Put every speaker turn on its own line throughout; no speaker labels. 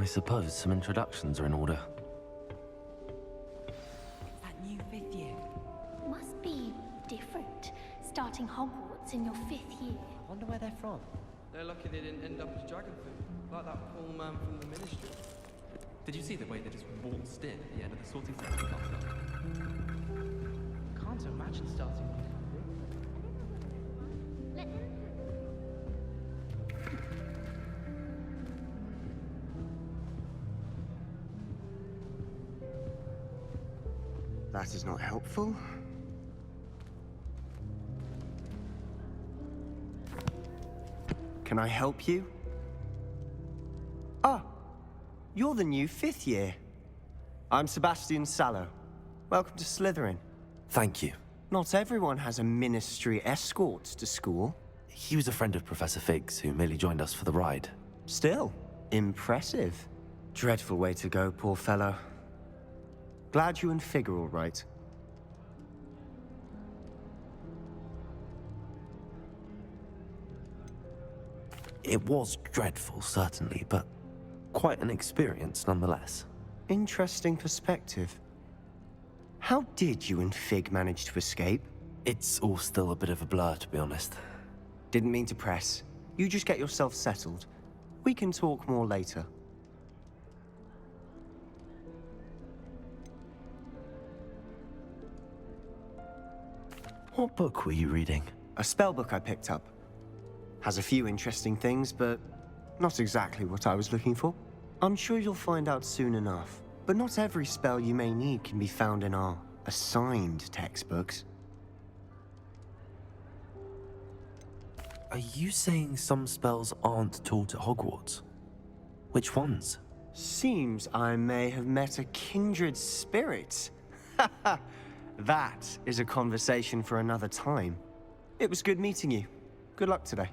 I suppose some introductions are in order.
That new 5th year.
Must be different, starting Hogwarts in your 5th year.
I wonder where they're from.
They're lucky they didn't end up as dragon food, like that poor man from the ministry.
Did you see the way they just waltzed in at the end of the sorting ceremony last night?
Can't imagine starting with
That is not helpful. Can I help you? Ah, you're the new 5th year. I'm Sebastian Sallow. Welcome to Slytherin.
Thank you.
Not everyone has a ministry escort to school.
He was a friend of Professor Fig's who merely joined us for the ride.
Still, impressive. Dreadful way to go, poor fellow. Glad you and Fig are all right.
It was dreadful, certainly, but quite an experience nonetheless.
Interesting perspective. How did you and Fig manage to escape?
It's all still a bit of a blur, to be honest.
Didn't mean to press. You just get yourself settled. We can talk more later.
What book were you reading?
A spellbook I picked up. Has a few interesting things, but not exactly what I was looking for. I'm sure you'll find out soon enough. But not every spell you may need can be found in our assigned textbooks.
Are you saying some spells aren't taught at Hogwarts? Which ones?
Seems I may have met a kindred spirit. That is a conversation for another time. It was good meeting you. Good luck today.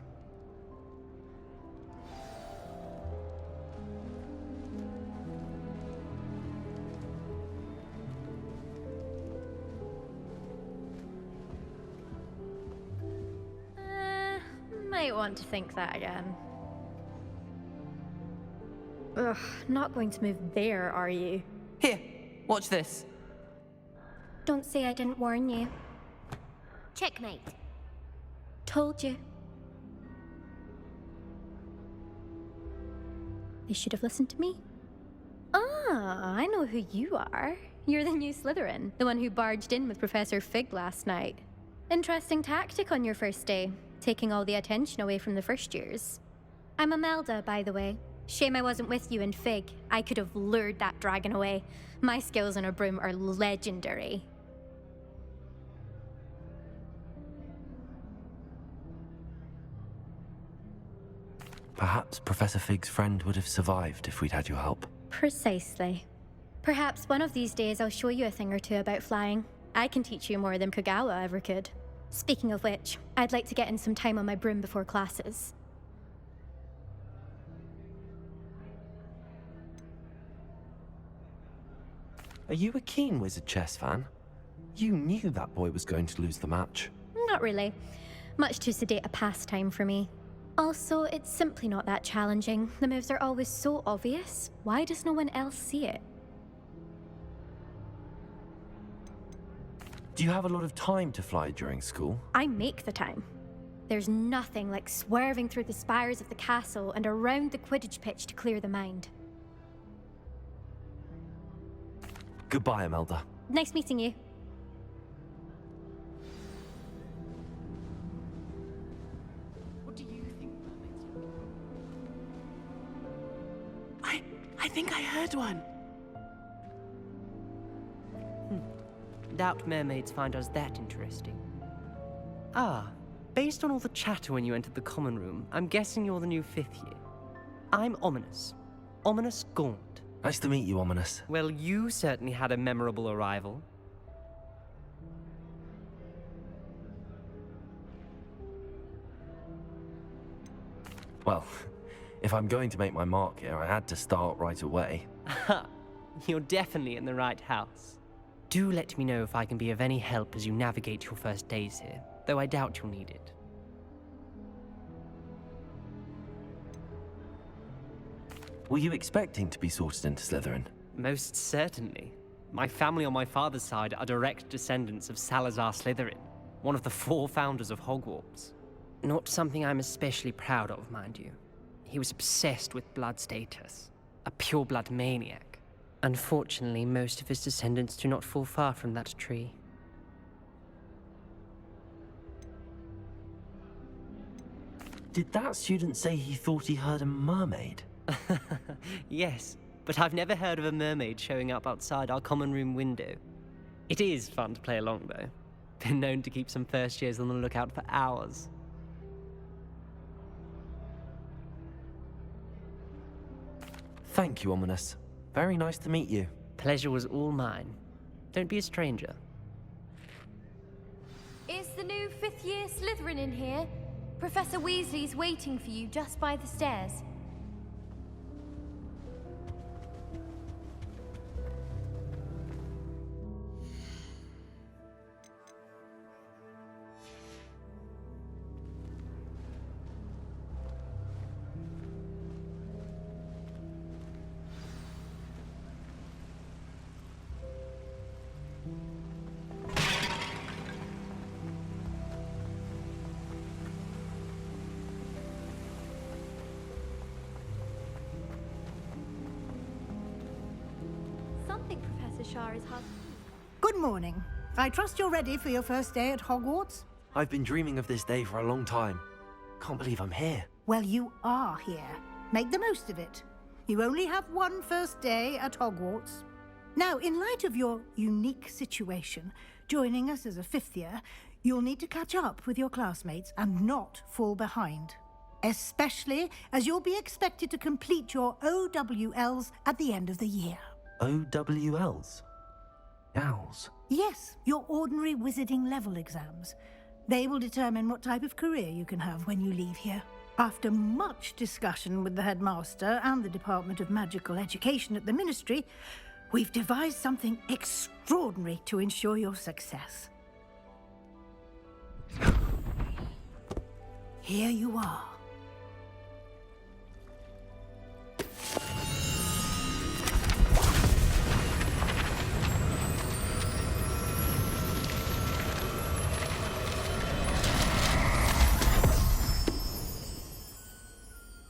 Might want to think that again. Ugh, not going to move there, are you?
Here, watch this.
Don't say I didn't warn you. Checkmate. Told you.
They should have listened to me. Ah, I know who you are. You're the new Slytherin, the one who barged in with Professor Fig last night. Interesting tactic on your first day, taking all the attention away from the first years.
I'm Imelda, by the way. Shame I wasn't with you in Fig. I could have lured that dragon away. My skills on a broom are legendary.
Perhaps Professor Fig's friend would have survived if we'd had your help.
Precisely.
Perhaps one of these days I'll show you a thing or two about flying. I can teach you more than Kagawa ever could. Speaking of which, I'd like to get in some time on my broom before classes.
Are you a keen Wizard chess fan? You knew that boy was going to lose the match.
Not really. Much too sedate a pastime for me. Also, it's simply not that challenging. The moves are always so obvious. Why does no one else see it?
Do you have a lot of time to fly during school?
I make the time. There's nothing like swerving through the spires of the castle and around the Quidditch pitch to clear the mind.
Goodbye, Imelda.
Nice meeting you.
What do you think mermaids look?
I think I heard one.
Doubt mermaids find us that interesting. Ah, based on all the chatter when you entered the common room, I'm guessing you're the new 5th year. I'm Ominous. Ominous Gaunt.
Nice to meet you, Ominous.
Well, you certainly had a memorable arrival.
Well, if I'm going to make my mark here, I had to start right away.
Ha! You're definitely in the right house. Do let me know if I can be of any help as you navigate your first days here, though I doubt you'll need it.
Were you expecting to be sorted into Slytherin?
Most certainly. My family on my father's side are direct descendants of Salazar Slytherin, one of the 4 founders of Hogwarts. Not something I'm especially proud of, mind you. He was obsessed with blood status, a pure-blood maniac. Unfortunately, most of his descendants do not fall far from that tree.
Did that student say he thought he heard a mermaid?
Yes, but I've never heard of a mermaid showing up outside our common room window. It is fun to play along, though. Been known to keep some first years on the lookout for hours.
Thank you, Ominous. Very nice to meet you.
Pleasure was all mine. Don't be a stranger.
Is the new 5th year Slytherin in here? Professor Weasley's waiting for you just by the stairs. Something Professor Shah is hard.
Good morning. I trust you're ready for your first day at Hogwarts?
I've been dreaming of this day for a long time. Can't believe I'm here.
Well, you are here. Make the most of it. You only have one first day at Hogwarts. Now, in light of your unique situation, joining us as a 5th year, you'll need to catch up with your classmates and not fall behind. Especially as you'll be expected to complete your OWLs at the end of the year.
OWLs? Owls?
Yes, your ordinary wizarding level exams. They will determine what type of career you can have when you leave here. After much discussion with the headmaster and the Department of Magical Education at the Ministry, we've devised something extraordinary to ensure your success. Here you are.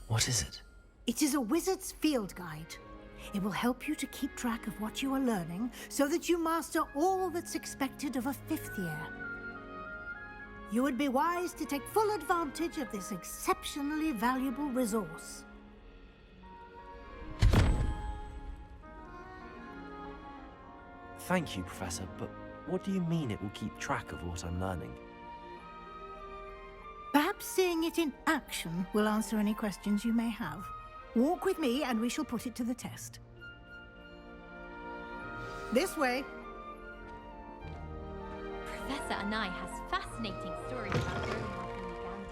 What is it?
It is a wizard's field guide. It will help you to keep track of what you are learning so that you master all that's expected of a 5th year. You would be wise to take full advantage of this exceptionally valuable resource.
Thank you, Professor, but what do you mean it will keep track of what I'm learning?
Perhaps seeing it in action will answer any questions you may have. Walk with me and we shall put it to the test. This way.
Professor Anai has fascinating stories about growing up in Uganda.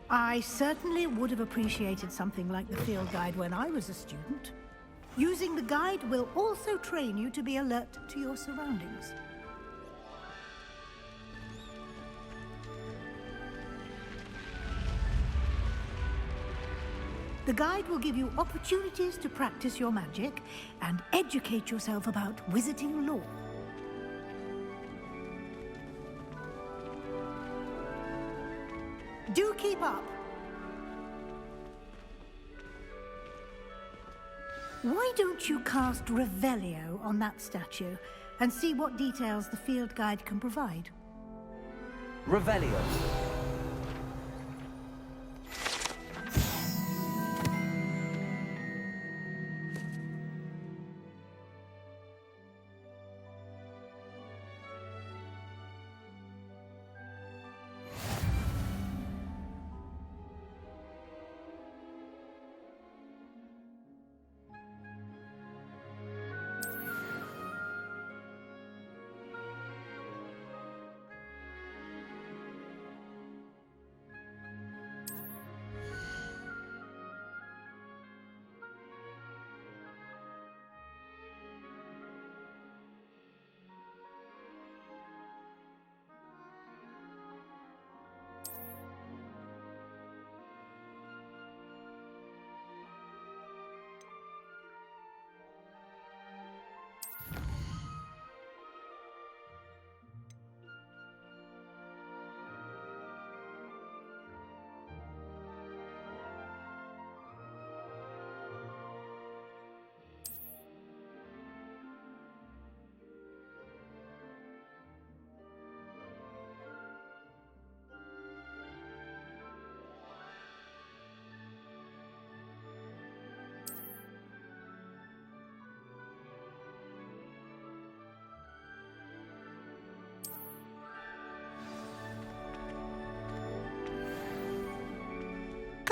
I certainly would have appreciated something like the field guide when I was a student. Using the guide will also train you to be alert to your surroundings. The guide will give you opportunities to practice your magic and educate yourself about wizarding lore. Do keep up. Why don't you cast Revelio on that statue and see what details the field guide can provide?
Revelio.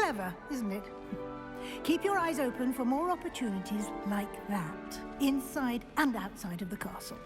Clever, isn't it? Keep your eyes open for more opportunities like that, inside and outside of the castle.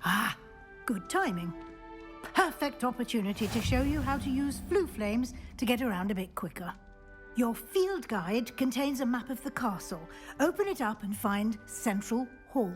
Ah, good timing. Perfect opportunity to show you how to use flue flames to get around a bit quicker. Your field guide contains a map of the castle. Open it up and find Central Hall.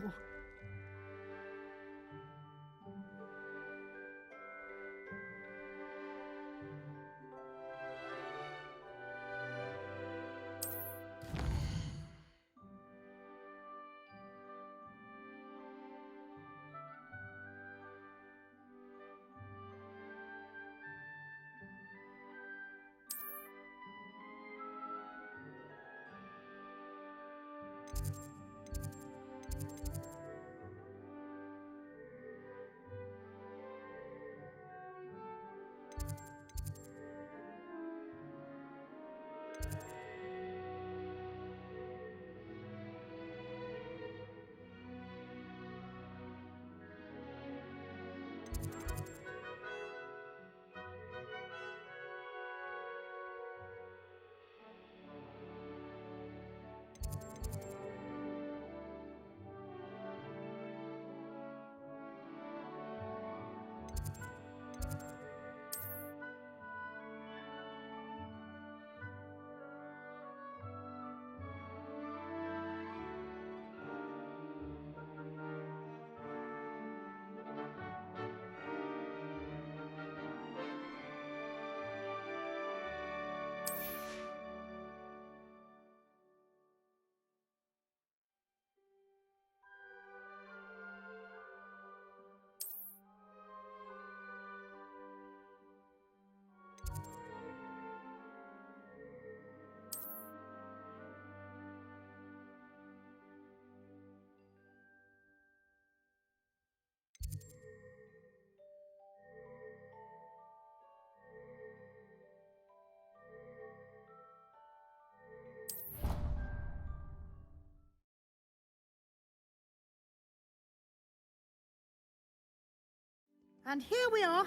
And here we are.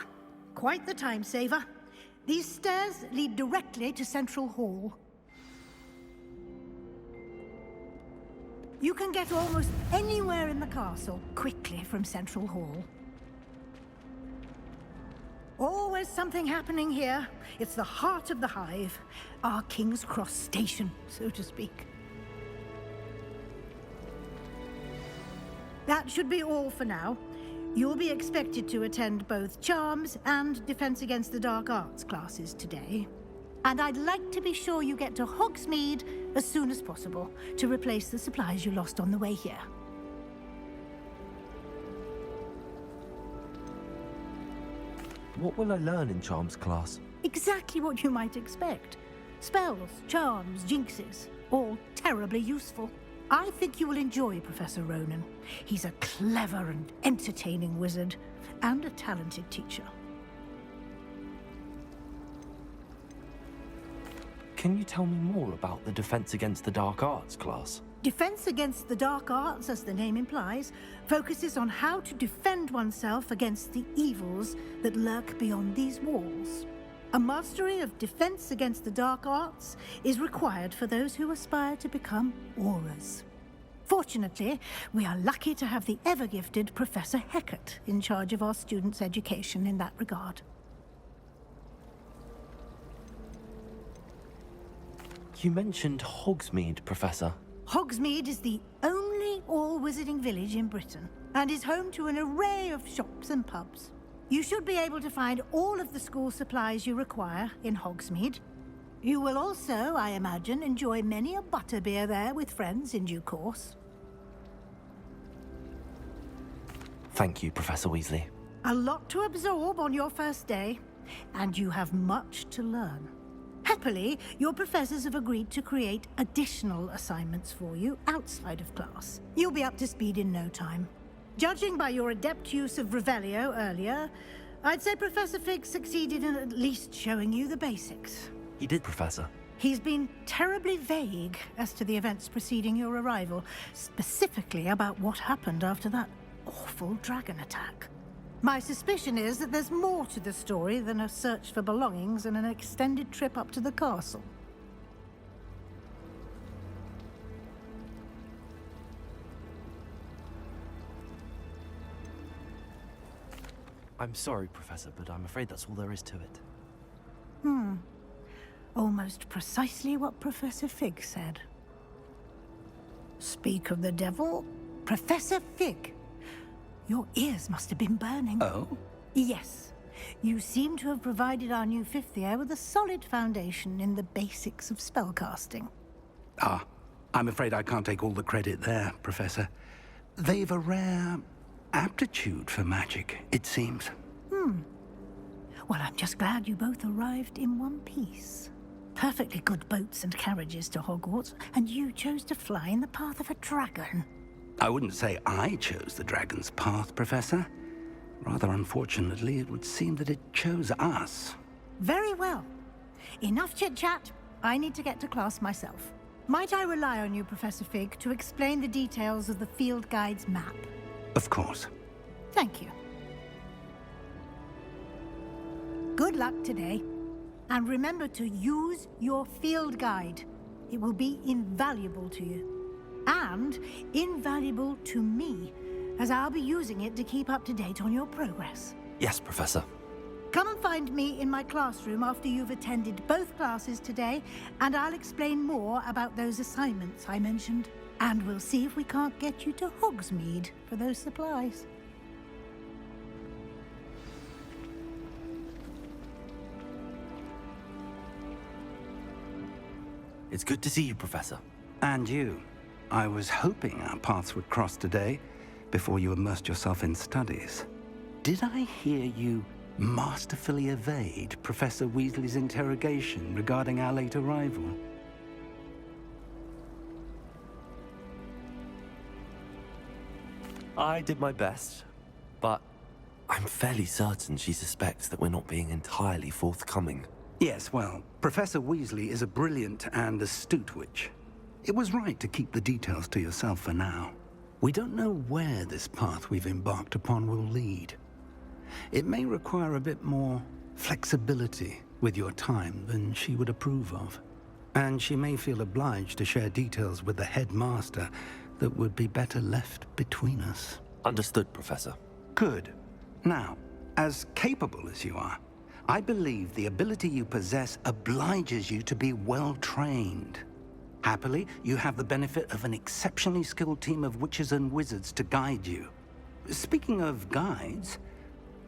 Quite the time saver. These stairs lead directly to Central Hall. You can get almost anywhere in the castle quickly from Central Hall. Always something happening here. It's the heart of the hive, our King's Cross station, so to speak. That should be all for now. You'll be expected to attend both Charms and Defense Against the Dark Arts classes today. And I'd like to be sure you get to Hogsmeade as soon as possible to replace the supplies you lost on the way here.
What will I learn in Charms class?
Exactly what you might expect. Spells, charms, jinxes, all terribly useful. I think you will enjoy Professor Ronan. He's a clever and entertaining wizard, and a talented teacher.
Can you tell me more about the Defense Against the Dark Arts class?
Defense Against the Dark Arts, as the name implies, focuses on how to defend oneself against the evils that lurk beyond these walls. A mastery of Defense Against the Dark Arts is required for those who aspire to become Aurors. Fortunately, we are lucky to have the ever-gifted Professor Hecat in charge of our students' education in that regard.
You mentioned Hogsmeade, Professor.
Hogsmeade is the only all-wizarding village in Britain, and is home to an array of shops and pubs. You should be able to find all of the school supplies you require in Hogsmeade. You will also, I imagine, enjoy many a butterbeer there with friends in due course.
Thank you, Professor Weasley.
A lot to absorb on your first day, and you have much to learn. Happily, your professors have agreed to create additional assignments for you outside of class. You'll be up to speed in no time. Judging by your adept use of Revelio earlier, I'd say Professor Fig succeeded in at least showing you the basics.
He did, Professor.
He's been terribly vague as to the events preceding your arrival, specifically about what happened after that awful dragon attack. My suspicion is that there's more to the story than a search for belongings and an extended trip up to the castle.
I'm sorry, Professor, but I'm afraid that's all there is to it.
Almost precisely what Professor Fig said. Speak of the devil, Professor Fig. Your ears must have been burning.
Oh?
Yes. You seem to have provided our new fifth year with a solid foundation in the basics of spellcasting.
Ah, I'm afraid I can't take all the credit there, Professor. They've a rare aptitude for magic, it seems.
Well, I'm just glad you both arrived in one piece. Perfectly good boats and carriages to Hogwarts, and you chose to fly in the path of a dragon.
I wouldn't say I chose the dragon's path, Professor. Rather unfortunately, it would seem that it chose us.
Very well. Enough chit-chat. I need to get to class myself. Might I rely on you, Professor Fig, to explain the details of the field guide's map?
Of course.
Thank you. Good luck today. And remember to use your field guide. It will be invaluable to you. And invaluable to me, as I'll be using it to keep up to date on your progress.
Yes, Professor.
Come and find me in my classroom after you've attended both classes today, and I'll explain more about those assignments I mentioned. And we'll see if we can't get you to Hogsmeade for those supplies.
It's good to see you, Professor.
And you. I was hoping our paths would cross today, before you immersed yourself in studies. Did I hear you masterfully evade Professor Weasley's interrogation regarding our late arrival?
I did my best, but I'm fairly certain she suspects that we're not being entirely forthcoming.
Yes, well, Professor Weasley is a brilliant and astute witch. It was right to keep the details to yourself for now. We don't know where this path we've embarked upon will lead. It may require a bit more flexibility with your time than she would approve of. And she may feel obliged to share details with the headmaster that would be better left between us.
Understood, Professor.
Good. Now, as capable as you are, I believe the ability you possess obliges you to be well-trained. Happily, you have the benefit of an exceptionally skilled team of witches and wizards to guide you. Speaking of guides,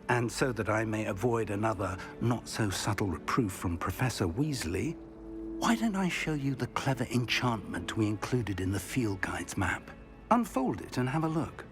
and so that I may avoid another not-so-subtle reproof from Professor Weasley, why don't I show you the clever enchantment we included in the field guide's map? Unfold it and have a look.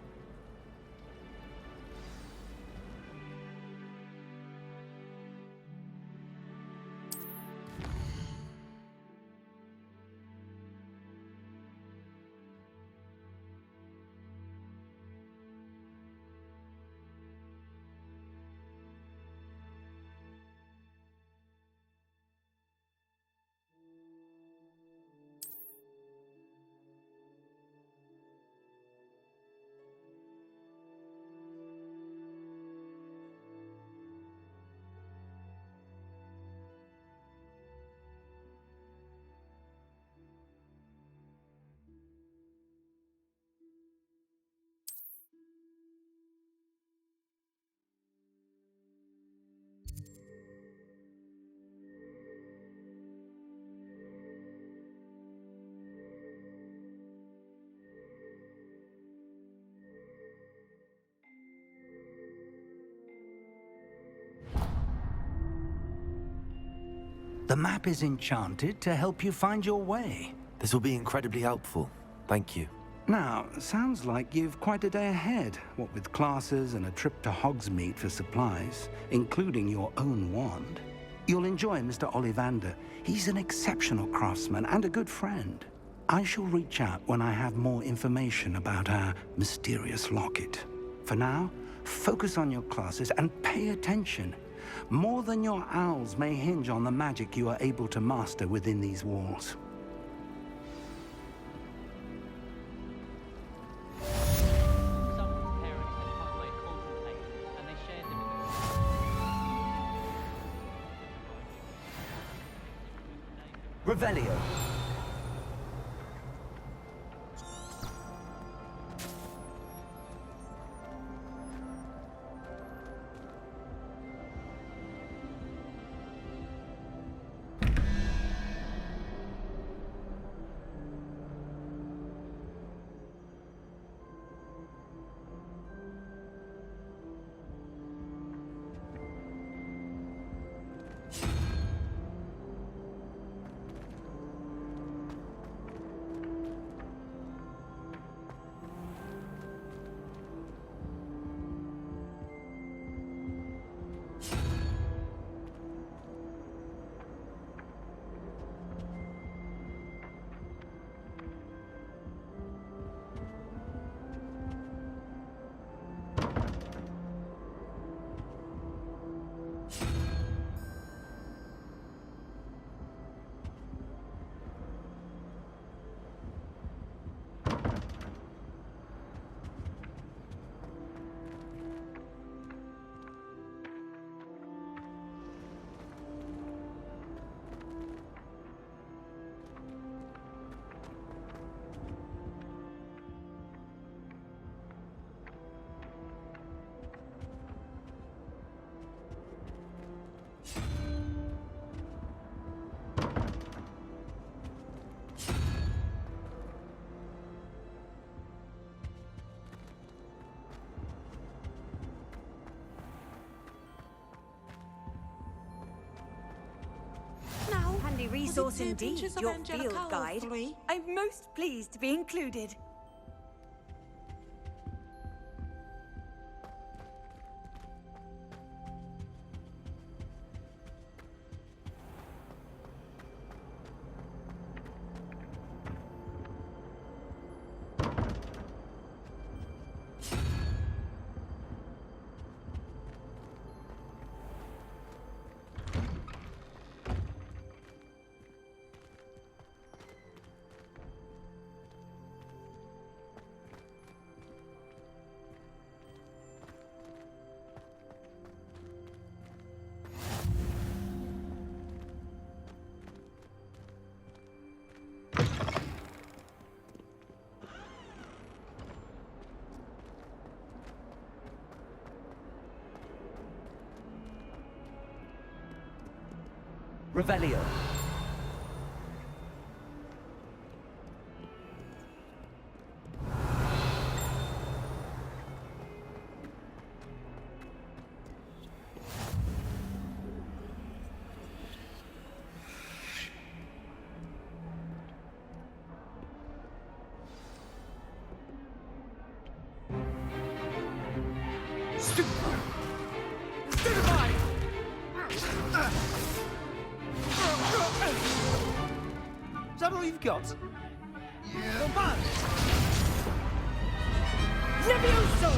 The map is enchanted to help you find your way.
This will be incredibly helpful. Thank you.
Now, sounds like you've quite a day ahead, what with classes and a trip to Hogsmeade for supplies, including your own wand. You'll enjoy Mr. Ollivander. He's an exceptional craftsman and a good friend. I shall reach out when I have more information about our mysterious locket. For now, focus on your classes and pay attention. More than your owls may hinge on the magic you are able to master within these walls.
Someone's parents had quite my consultation, and they shared them in the...
Revelio.
Handy resource indeed, your field guide. I'm most pleased to be included.
Revelio. Is that all you've got? Yeah.
Levioso!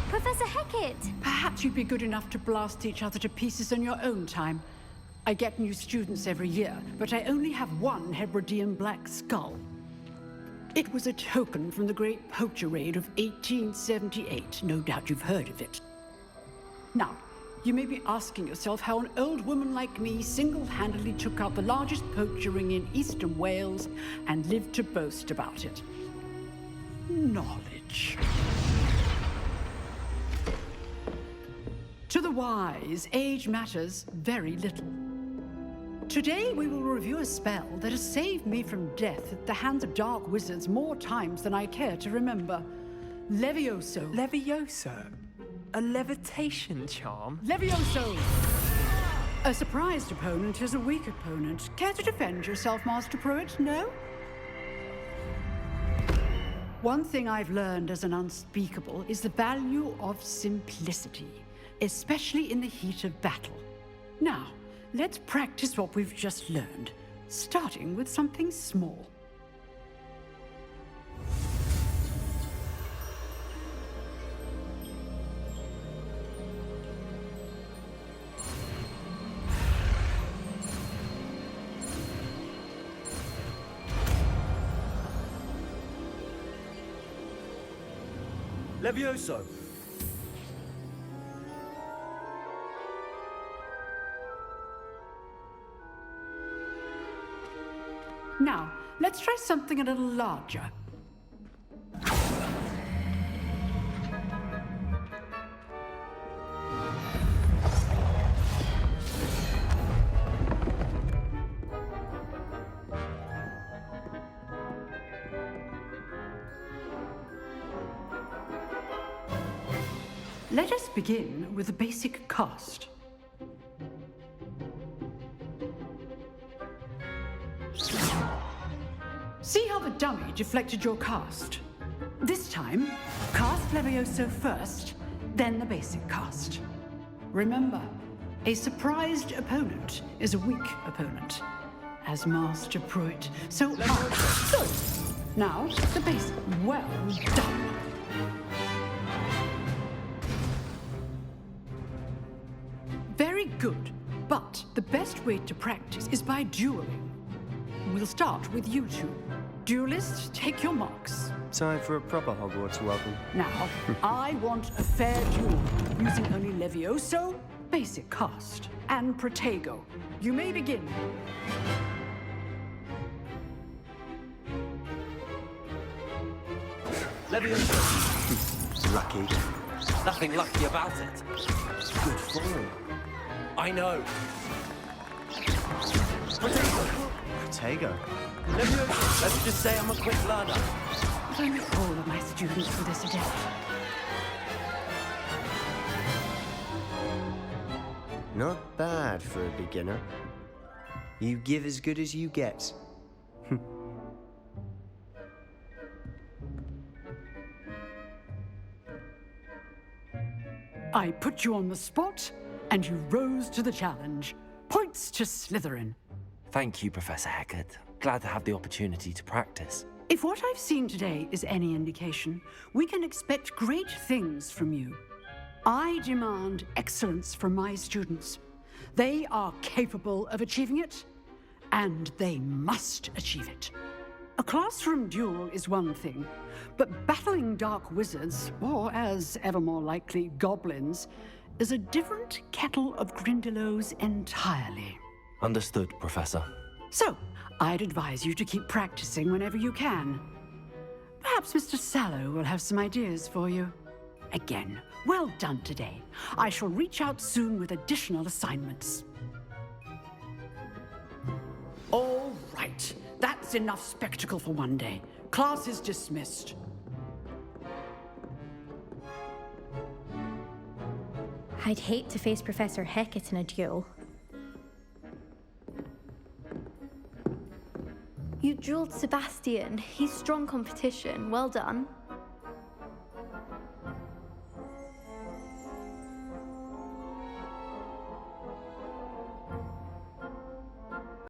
Professor Hecat!
Perhaps you'd be good enough to blast each other to pieces in your own time. I get new students every year, but I only have one Hebridean black skull. It was a token from the Great Poacher Raid of 1878. No doubt you've heard of it. Now, you may be asking yourself how an old woman like me single-handedly took out the largest poacher ring in eastern Wales and lived to boast about it. Knowledge. To the wise, age matters very little. Today we will review a spell that has saved me from death at the hands of dark wizards more times than I care to remember. Levioso.
Levioso? A levitation charm?
Levioso! A surprised opponent is a weak opponent. Care to defend yourself, Master Pruitt? No? One thing I've learned as an unspeakable is the value of simplicity, especially in the heat of battle. Now, let's practice what we've just learned, starting with something small.
Levioso.
Now, let's try something a little larger. Let us begin with a basic cast. See how the dummy deflected your cast? This time, cast Levioso first, then the basic cast. Remember, a surprised opponent is a weak opponent, as Master Pruitt. So, good. Now, the basic. Well done. Very good, but the best way to practice is by dueling. We'll start with you two. Duelists, take your marks.
Time for a proper Hogwarts welcome.
Now, I want a fair duel, using only Levioso, basic cast, and Protego. You may begin.
Levioso.
Lucky.
Nothing lucky about it.
Good form.
I know.
Protego.
Levioso. Let's just say I'm a quick learner.
If only all of my students were this adept.
Not bad for a beginner. You give as good as you get.
I put you on the spot, and you rose to the challenge. Points to Slytherin.
Thank you, Professor Hecat. Glad to have the opportunity to practice.
If what I've seen today is any indication, we can expect great things from you. I demand excellence from my students. They are capable of achieving it, and they must achieve it. A classroom duel is one thing, but battling dark wizards, or as ever more likely, goblins, is a different kettle of Grindylows entirely.
Understood, Professor.
So, I'd advise you to keep practicing whenever you can. Perhaps Mr. Sallow will have some ideas for you. Again, well done today. I shall reach out soon with additional assignments. All right. That's enough spectacle for one day. Class is dismissed.
I'd hate to face Professor Hecat in a duel.
You dueled Sebastian. He's strong competition. Well done.